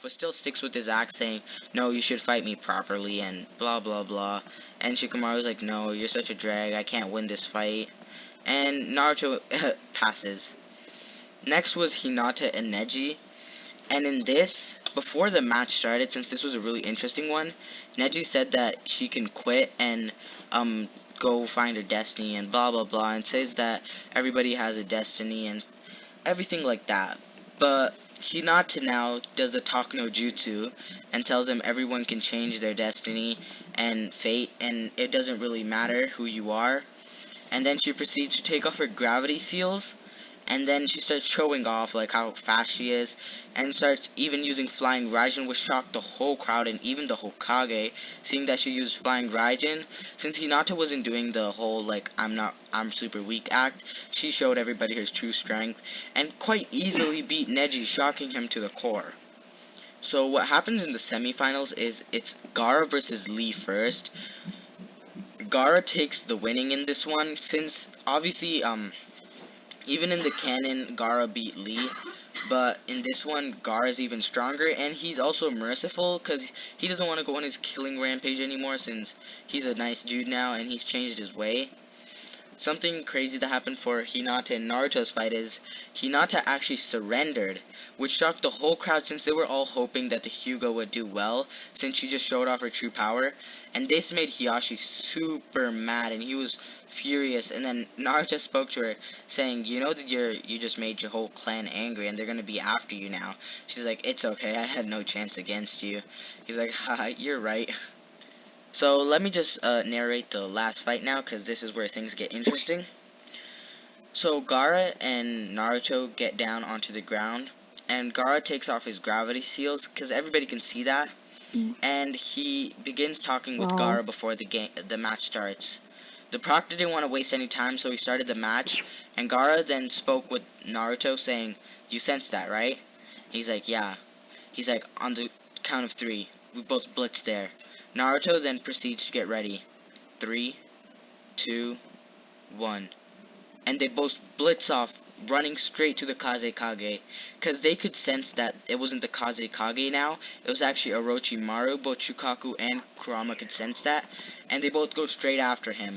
but still sticks with his act, saying, no, you should fight me properly, and blah blah blah. And Shikamaru's like, no, you're such a drag, I can't win this fight. And Naruto passes. Next was Hinata and Neji. And in this, before the match started, since this was a really interesting one, Neji said that she can quit and go find her destiny and blah blah blah, and says that everybody has a destiny and everything like that. But Hinata now does the talk no jutsu and tells him everyone can change their destiny and fate, and it doesn't really matter who you are. And then she proceeds to take off her gravity seals, and then she starts showing off like how fast she is, and starts even using flying Raijin, which shocked the whole crowd and even the Hokage, seeing that she used flying Raijin. Since Hinata wasn't doing the whole like I'm super weak act, she showed everybody her true strength and quite easily beat Neji, shocking him to the core. So what happens in the semifinals is it's Gaara versus Lee first. Gaara takes the winning in this one, since obviously even in the canon, Gaara beat Lee, but in this one, Gaara is even stronger, and he's also merciful, because he doesn't want to go on his killing rampage anymore, since he's a nice dude now, and he's changed his way. Something crazy that happened for Hinata and Naruto's fight is Hinata actually surrendered, which shocked the whole crowd, since they were all hoping that the Hyuga would do well, since she just showed off her true power. And this made Hiyashi super mad, and he was furious. And then Naruto spoke to her, saying, you know that you just made your whole clan angry, and they're gonna be after you now. She's like, it's okay, I had no chance against you. He's like, haha, you're right. So let me just narrate the last fight now, because this is where things get interesting. So Gaara and Naruto get down onto the ground, and Gaara takes off his gravity seals, because everybody can see that, and he begins talking with Gaara before the match starts. The Proctor didn't want to waste any time, so he started the match, and Gaara then spoke with Naruto, saying, you sense that, right? He's like, yeah. He's like, on the count of 3, we both blitz there. Naruto then proceeds to get ready. 3, 2, 1. And they both blitz off, running straight to the Kazekage. Because they could sense that it wasn't the Kazekage now. It was actually Orochimaru. Both Shukaku and Kurama could sense that. And they both go straight after him.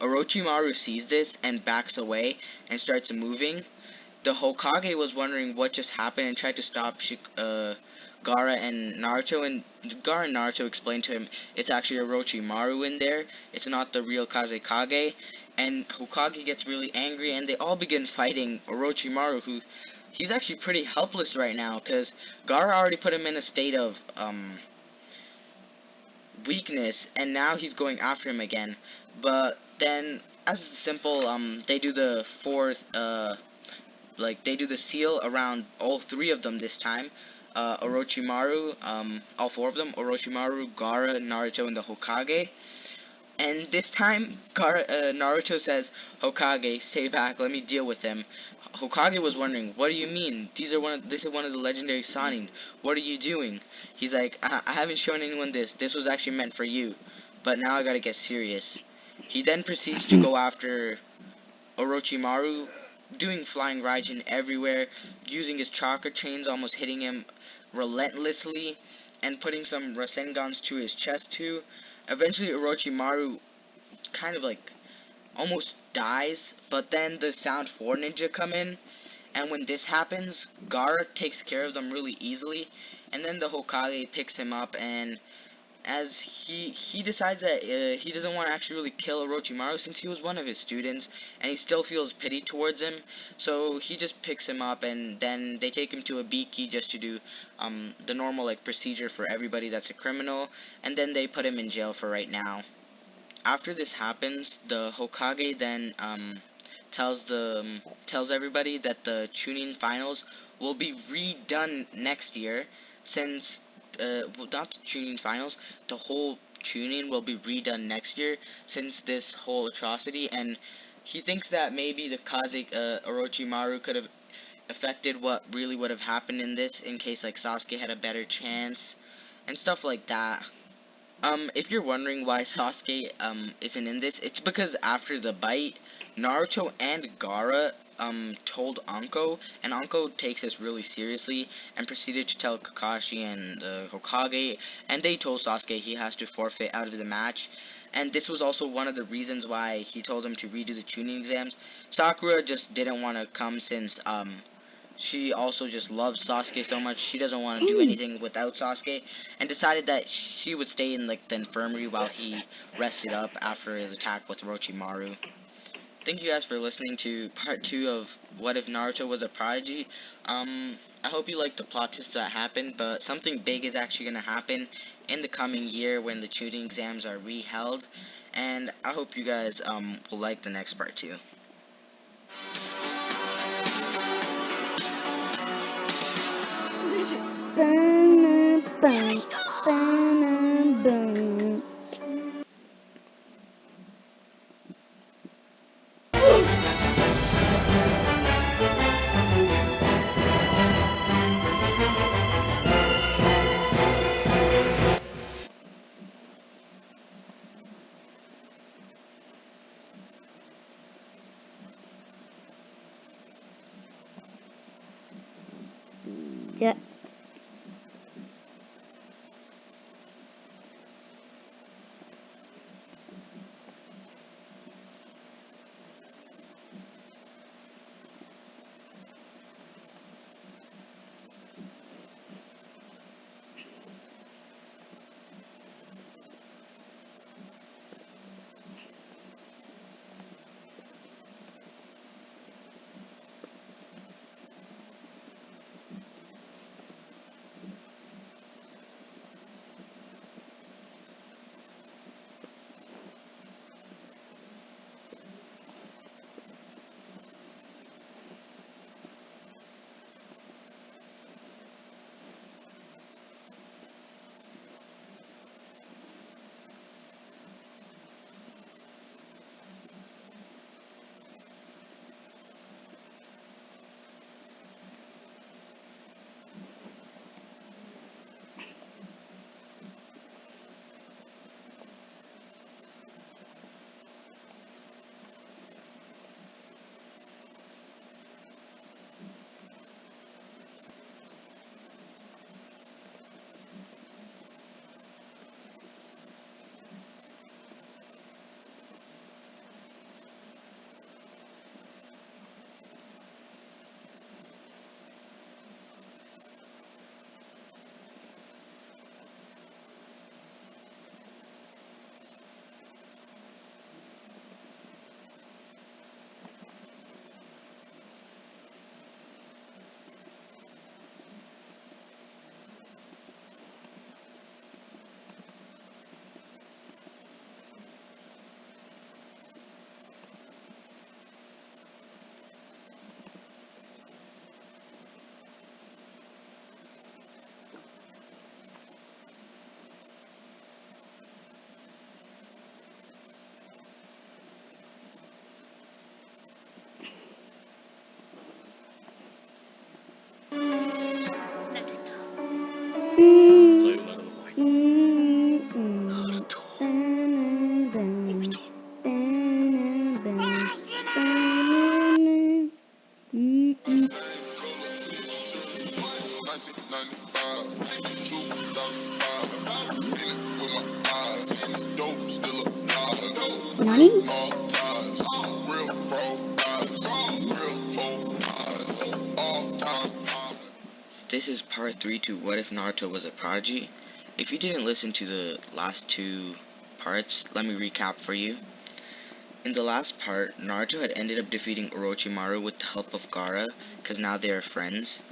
Orochimaru sees this and backs away and starts moving. The Hokage was wondering what just happened and tried to stop Gaara and Naruto, and Gaara and Naruto explained to him it's actually Orochimaru in there, it's not the real Kazekage, and Hokage gets really angry, and they all begin fighting Orochimaru, who he's actually pretty helpless right now, because Gaara already put him in a state of weakness, and now he's going after him again. But then, as simple, they do the they do the seal around all 3 of them this time. Orochimaru, all 4 of them, Orochimaru, Gaara, Naruto, and the Hokage. And this time, Naruto says, Hokage, stay back, let me deal with him. Hokage was wondering, what do you mean? This is one of the legendary Sannin. What are you doing? He's like, I haven't shown anyone this. This was actually meant for you. But now I gotta get serious. He then proceeds to go after Orochimaru, doing flying Raijin everywhere, using his chakra chains, almost hitting him relentlessly, and putting some Rasengans to his chest too. Eventually Orochimaru kind of like almost dies, but then the Sound 4 ninja come in, and when this happens, Gaara takes care of them really easily, and then the Hokage picks him up, and as he decides that he doesn't want to actually really kill Orochimaru, since he was one of his students, and he still feels pity towards him, so he just picks him up, and then they take him to a Biki just to do the normal like procedure for everybody that's a criminal, and then they put him in jail for right now. After this happens, the Hokage then tells everybody that the Chunin finals will be redone next year, since well, not the Chunin finals, the whole Chunin will be redone next year since this whole atrocity, and he thinks that maybe the Orochimaru could have affected what really would have happened in this, in case like Sasuke had a better chance and stuff like that. If you're wondering why Sasuke isn't in this, it's because after the bite, Naruto and Gaara told Anko, and Anko takes this really seriously and proceeded to tell Kakashi and the Hokage, and they told Sasuke he has to forfeit out of the match. And this was also one of the reasons why he told him to redo the tuning exams. Sakura just didn't want to come since she also just loves Sasuke so much. She doesn't want to do anything without Sasuke, and decided that she would stay in like the infirmary while he rested up after his attack with Orochimaru. Thank you guys for listening to part 2 of What If Naruto Was a Prodigy. I hope you liked the plot twist that happened, but something big is actually going to happen in the coming year when the tuning exams are re-held, and I hope you guys will like the next part too. Yeah. Nani? This is part 3 to What If Naruto Was a Prodigy. If you didn't listen to the last 2 parts, let me recap for you. In the last part, Naruto had ended up defeating Orochimaru with the help of Gaara, because now they are friends.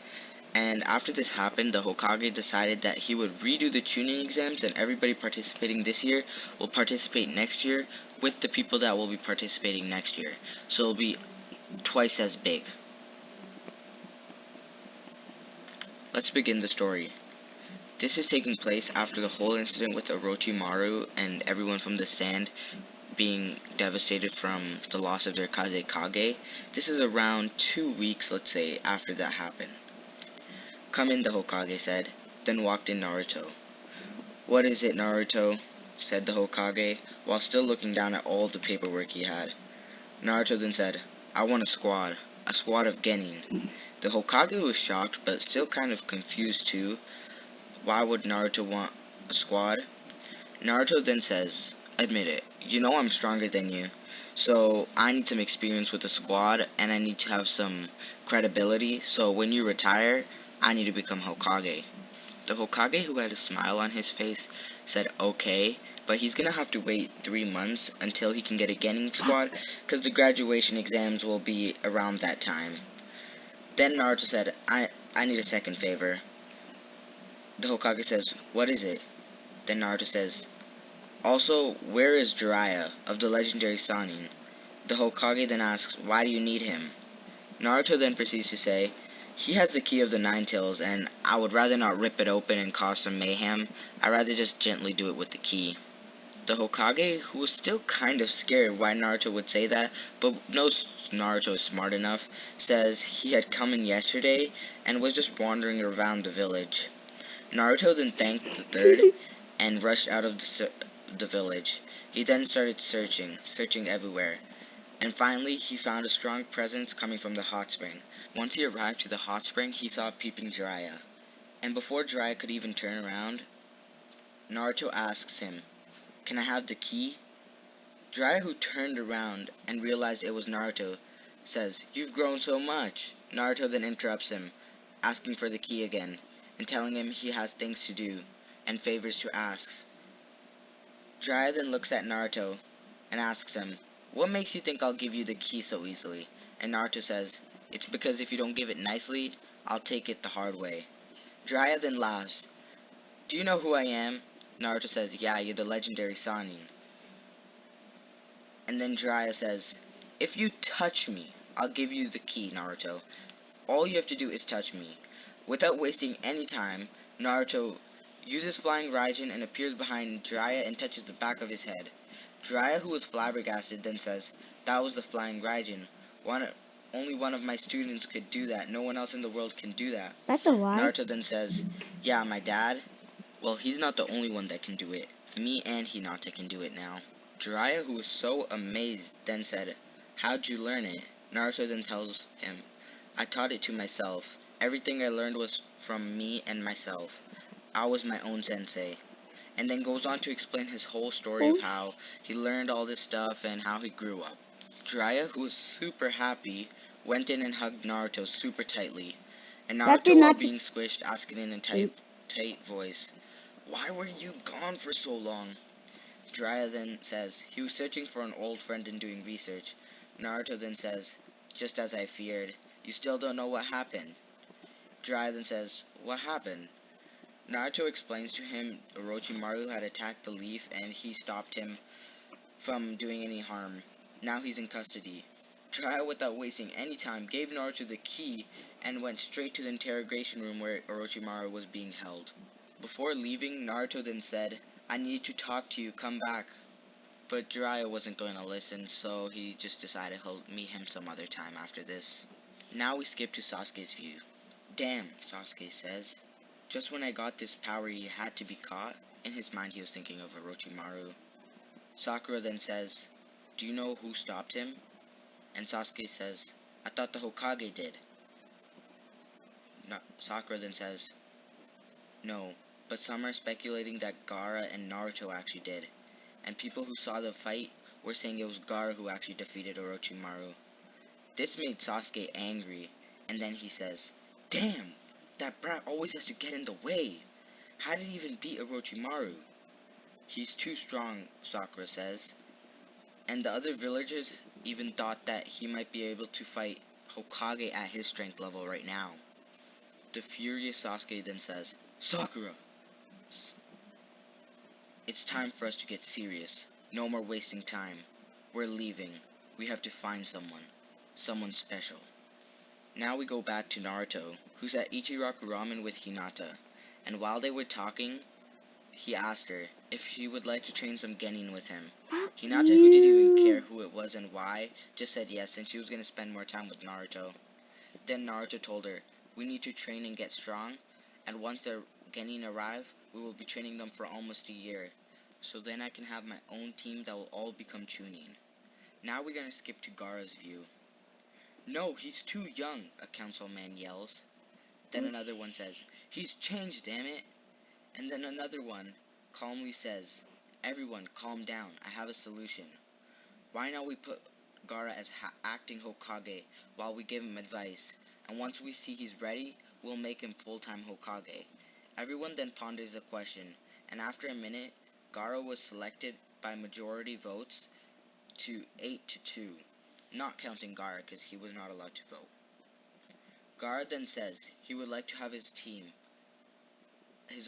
And after this happened, the Hokage decided that he would redo the tuning exams, and everybody participating this year will participate next year with the people that will be participating next year. So it'll be twice as big. Let's begin the story. This is taking place after the whole incident with Orochimaru and everyone from the stand being devastated from the loss of their Kazekage. This is around 2 weeks, let's say, after that happened. "Come in," the Hokage said, then walked in Naruto. "What is it, Naruto?" said the Hokage, while still looking down at all the paperwork he had. Naruto then said, "I want a squad." a squad of genin. The Hokage was shocked, but still kind of confused too. Why would Naruto want a squad? Naruto then says, admit it, you know I'm stronger than you, so I need some experience with the squad, and I need to have some credibility, so when you retire, I need to become Hokage. The Hokage, who had a smile on his face, said okay, but he's gonna have to wait 3 months until he can get a Genin squad, because the graduation exams will be around that time. Then Naruto said, I need a second favor. The Hokage says, what is it? Then Naruto says, also, where is Jiraiya of the legendary Sannin? The Hokage then asks, why do you need him? Naruto then proceeds to say, he has the key of the Nine Tails, and I would rather not rip it open and cause some mayhem. I'd rather just gently do it with the key. The Hokage, who was still kind of scared why Naruto would say that, but knows Naruto is smart enough, says he had come in yesterday and was just wandering around the village. Naruto then thanked the third and rushed out of the village. He then started searching everywhere, and finally he found a strong presence coming from the hot spring. Once he arrived to the hot spring, he saw peeping Jiraiya, and before Jiraiya could even turn around, Naruto asks him, can I have the key? Jiraiya, who turned around and realized it was Naruto, says, you've grown so much. Naruto then interrupts him, asking for the key again, and telling him he has things to do, and favors to ask. Jiraiya then looks at Naruto, and asks him, what makes you think I'll give you the key so easily? And Naruto says, it's because if you don't give it nicely, I'll take it the hard way. Jiraiya then laughs. Do you know who I am? Naruto says, yeah, you're the legendary Sannin. And then Jiraiya says, if you touch me, I'll give you the key, Naruto. All you have to do is touch me. Without wasting any time, Naruto uses Flying Raijin and appears behind Jiraiya and touches the back of his head. Jiraiya, who was flabbergasted, then says, that was the Flying Raijin. Only one of my students could do that. No one else in the world can do that. That's a lie. Naruto then says, yeah, my dad? Well, he's not the only one that can do it. Me and Hinata can do it now. Jiraiya, who was so amazed, then said, how'd you learn it? Naruto then tells him, I taught it to myself. Everything I learned was from me and myself. I was my own sensei. And then goes on to explain his whole story of how he learned all this stuff and how he grew up. Jiraiya, who was super happy, went in and hugged Naruto super tightly. And Naruto, while being squished, asking in a tight voice, why were you gone for so long? Jiraiya then says, he was searching for an old friend and doing research. Naruto then says, just as I feared, you still don't know what happened. Jiraiya then says, what happened? Naruto explains to him Orochimaru had attacked the leaf and he stopped him from doing any harm. Now he's in custody. Jiraiya, without wasting any time, gave Naruto the key and went straight to the interrogation room where Orochimaru was being held. Before leaving, Naruto then said, I need to talk to you, come back. But Jiraiya wasn't going to listen, so he just decided he'll meet him some other time after this. Now we skip to Sasuke's view. Damn, Sasuke says. Just when I got this power he had to be caught. In his mind he was thinking of Orochimaru. Sakura then says, do you know who stopped him? And Sasuke says, I thought the Hokage did. Sakura then says, no, but some are speculating that Gaara and Naruto actually did. And people who saw the fight were saying it was Gaara who actually defeated Orochimaru. This made Sasuke angry, and then he says, damn, that brat always has to get in the way. How did he even beat Orochimaru? He's too strong, Sakura says. And the other villagers even thought that he might be able to fight Hokage at his strength level right now. The furious Sasuke then says, Sakura, it's time for us to get serious. No more wasting time. We're leaving. We have to find someone. Someone special. Now we go back to Naruto, who's at Ichiraku Ramen with Hinata. And while they were talking, he asked her if she would like to train some genin with him. Hinata, who didn't even care who it was and why, just said yes since she was going to spend more time with Naruto. Then Naruto told her, we need to train and get strong, and once their genin arrive, we will be training them for almost a year. So then I can have my own team that will all become Chunin. Now we're going to skip to Gaara's view. No, he's too young, a councilman yells. Then another one says, he's changed, damn it. And then another one calmly says, everyone, calm down, I have a solution. Why not we put Gaara as acting Hokage while we give him advice, and once we see he's ready, we'll make him full-time Hokage. Everyone then ponders the question, and after a minute, Gaara was selected by majority votes to 8-2, not counting Gaara because he was not allowed to vote. Gaara then says he would like to have his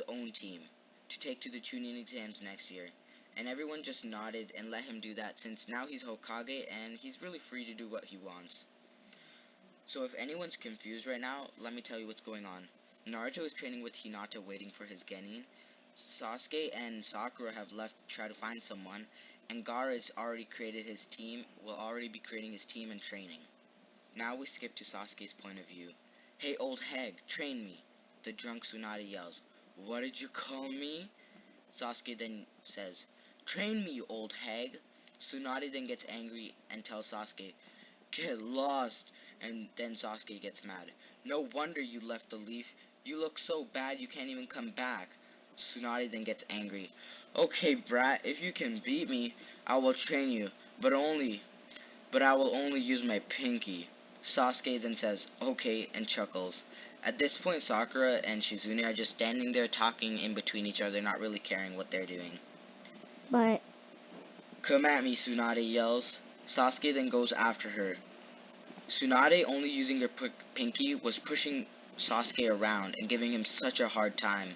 own team, to take to the Chunin exams next year. And everyone just nodded and let him do that since now he's Hokage and he's really free to do what he wants. So if anyone's confused right now, let me tell you what's going on. Naruto is training with Hinata waiting for his Genin. Sasuke and Sakura have left to try to find someone, and Gaara has already created his team, will already be creating his team and training. Now we skip to Sasuke's point of view. Hey old hag, train me, the drunk Tsunade yells. What did you call me? Sasuke then says, train me, you old hag. Tsunade then gets angry and tells Sasuke, get lost, and then Sasuke gets mad. No wonder you left the leaf. You look so bad you can't even come back. Tsunade then gets angry. Okay, brat, if you can beat me, I will train you, but I will only use my pinky. Sasuke then says, okay, and chuckles. At this point, Sakura and Shizune are just standing there talking in between each other, not really caring what they're doing. But Come at me, Tsunade yells. Sasuke then goes after her. Tsunade, only using her pinky, was pushing Sasuke around and giving him such a hard time.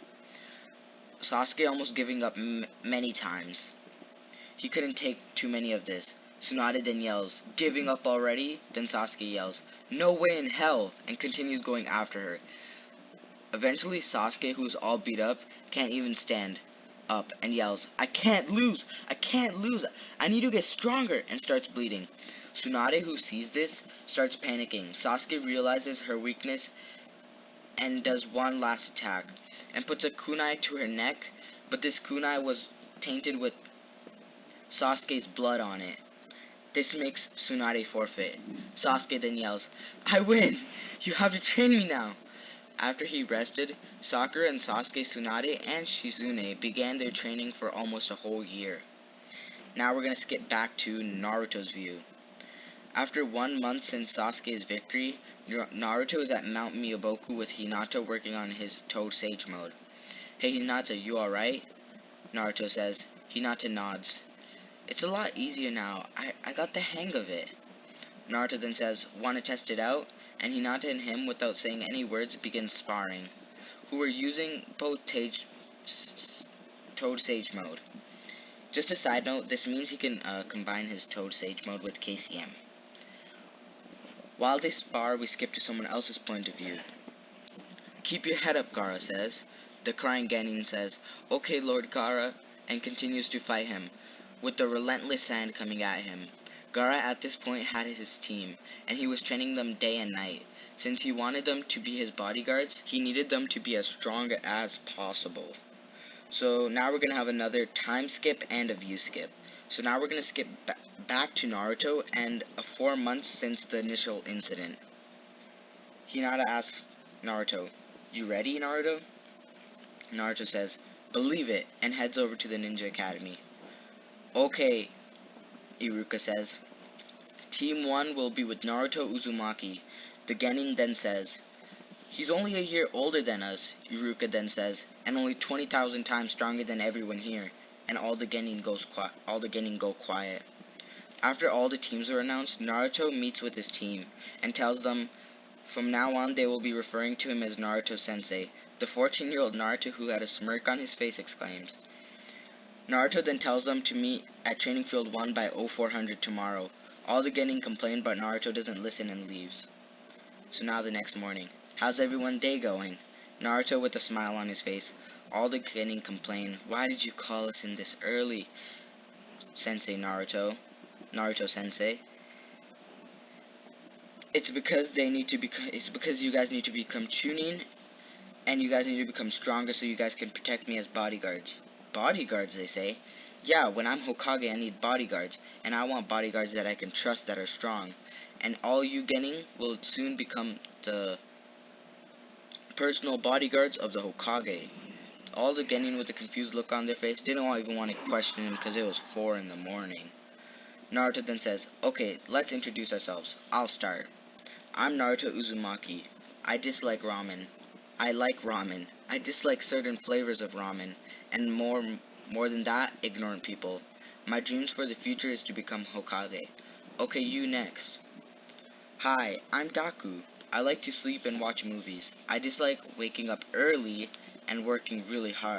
Sasuke almost giving up many times. He couldn't take too many of this. Tsunade then yells, giving up already? Then Sasuke yells, no way in hell, and continues going after her. Eventually Sasuke, who's all beat up, can't even stand up and yells, I can't lose, I need to get stronger, and starts bleeding. Tsunade, who sees this, starts panicking. Sasuke realizes her weakness and does one last attack, and puts a kunai to her neck, but this kunai was tainted with Sasuke's blood on it. This makes Tsunade forfeit. Sasuke then yells, I win! You have to train me now! After he rested, Sakura and Sasuke, Tsunade, and Shizune began their training for almost a whole year. Now we're going to skip back to Naruto's view. After 1 month since Sasuke's victory, Naruto is at Mount Miyaboku with Hinata working on his Toad Sage mode. Hey Hinata, you alright? Naruto says. Hinata nods. It's a lot easier now. I got the hang of it. Naruto then says, wanna test it out? And Hinata and him, without saying any words, begin sparring, who are using both Toad Sage mode. Just a side note, this means he can combine his Toad Sage mode with KCM. While they spar, we skip to someone else's point of view. Keep your head up, Gaara says. The crying Genin says, okay, Lord Gaara, and continues to fight him, with the relentless sand coming at him. Gaara at this point had his team, and he was training them day and night. Since he wanted them to be his bodyguards, he needed them to be as strong as possible. So now we're going to have another time skip and a view skip. So now we're going to skip back to Naruto and 4 months since the initial incident. Hinata asks Naruto, you ready, Naruto? Naruto says, believe it, and heads over to the Ninja Academy. Okay, Iruka says. Team 1 will be with Naruto Uzumaki. The Genin then says, he's only a year older than us, Iruka then says, and only 20,000 times stronger than everyone here, and all the Genin go quiet. After all the teams are announced, Naruto meets with his team, and tells them from now on they will be referring to him as Naruto-sensei. The 14-year-old Naruto, who had a smirk on his face, exclaims. Naruto then tells them to meet at Training Field 1 by 0400 tomorrow. All the Genin complain, but Naruto doesn't listen and leaves. So now the next morning. How's everyone's day going? Naruto with a smile on his face. All the Genin complain. Why did you call us in this early? Sensei Naruto. Naruto-sensei. It's because you guys need to become Chunin, and you guys need to become stronger so you guys can protect me as bodyguards. Bodyguards, they say. Yeah, when I'm Hokage I need bodyguards, and I want bodyguards that I can trust that are strong. and all you Genin will soon become the personal bodyguards of the Hokage. All the Genin with a confused look on their face didn't even want to question him because it was 4 in the morning. Naruto then says, "Okay, let's introduce ourselves. I'll start. I'm Naruto Uzumaki. I dislike ramen. I like ramen. I dislike certain flavors of ramen, and more than that, ignorant people. My dreams for the future is to become Hokage. Okay, you next." "Hi, I'm Daku. I like to sleep and watch movies. I dislike waking up early and working really hard."